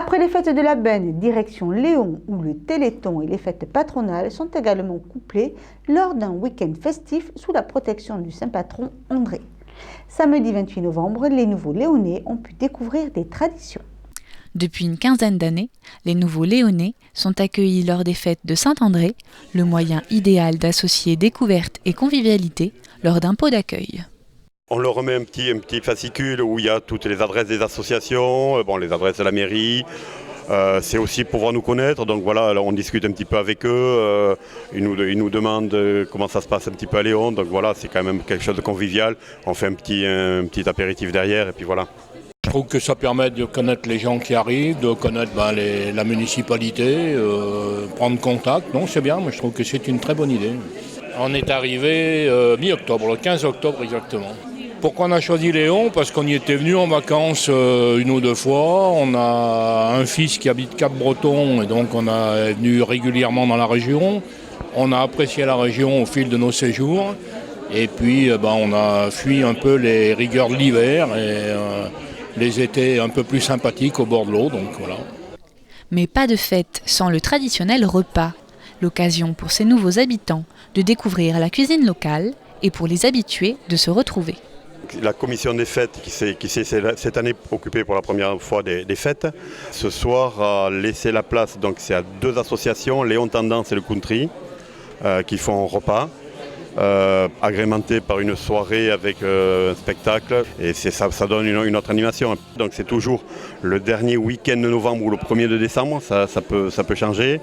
Après les fêtes de la Benne, direction Léon, où le Téléthon et les fêtes patronales sont également couplés lors d'un week-end festif sous la protection du saint patron André. Samedi 28 novembre, les nouveaux Léonnais ont pu découvrir des traditions. Depuis une quinzaine d'années, les nouveaux Léonnais sont accueillis lors des fêtes de Saint-André, le moyen idéal d'associer découverte et convivialité lors d'un pot d'accueil. On leur remet un petit fascicule où il y a toutes les adresses des associations, les adresses de la mairie. C'est aussi pour pouvoir nous connaître, donc voilà, on discute un petit peu avec eux, ils nous demandent comment ça se passe un petit peu à Léon, donc voilà, c'est quand même quelque chose de convivial. On fait un petit apéritif derrière et puis voilà. Je trouve que ça permet de connaître les gens qui arrivent, de connaître la municipalité, prendre contact. Non, c'est bien, moi je trouve que c'est une très bonne idée. On est arrivé mi-octobre, le 15 octobre exactement. Pourquoi on a choisi Léon? Parce qu'on y était venu en vacances une ou deux fois. On a un fils qui habite Cap-Breton et donc on est venu régulièrement dans la région. On a apprécié la région au fil de nos séjours. Et puis on a fui un peu les rigueurs de l'hiver et les étés un peu plus sympathiques au bord de l'eau. Donc voilà. Mais pas de fête sans le traditionnel repas. L'occasion pour ces nouveaux habitants de découvrir la cuisine locale et pour les habitués de se retrouver. La commission des fêtes qui s'est cette année occupée pour la première fois des fêtes, ce soir a laissé la place, donc c'est à deux associations, Léon Tendance et le Country, qui font un repas, agrémenté par une soirée avec un spectacle, et ça donne une autre animation. Donc c'est toujours le dernier week-end de novembre ou le 1er de décembre, ça peut changer.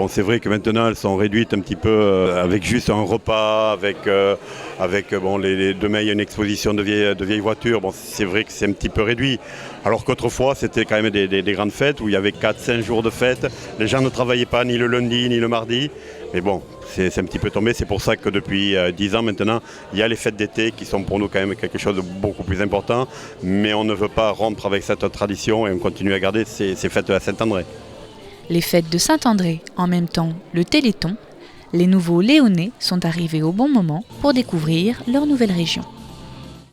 C'est vrai que maintenant elles sont réduites un petit peu avec juste un repas, avec demain il y a une exposition de vieilles voitures. C'est vrai que c'est un petit peu réduit. Alors qu'autrefois c'était quand même des grandes fêtes où il y avait 4-5 jours de fête. Les gens ne travaillaient pas ni le lundi ni le mardi. Mais bon, c'est un petit peu tombé. C'est pour ça que depuis 10 ans maintenant, il y a les fêtes d'été qui sont pour nous quand même quelque chose de beaucoup plus important. Mais on ne veut pas rompre avec cette tradition et on continue à garder ces fêtes à Saint-André. Les fêtes de Saint-André, en même temps le Téléthon, les nouveaux Léonnais sont arrivés au bon moment pour découvrir leur nouvelle région.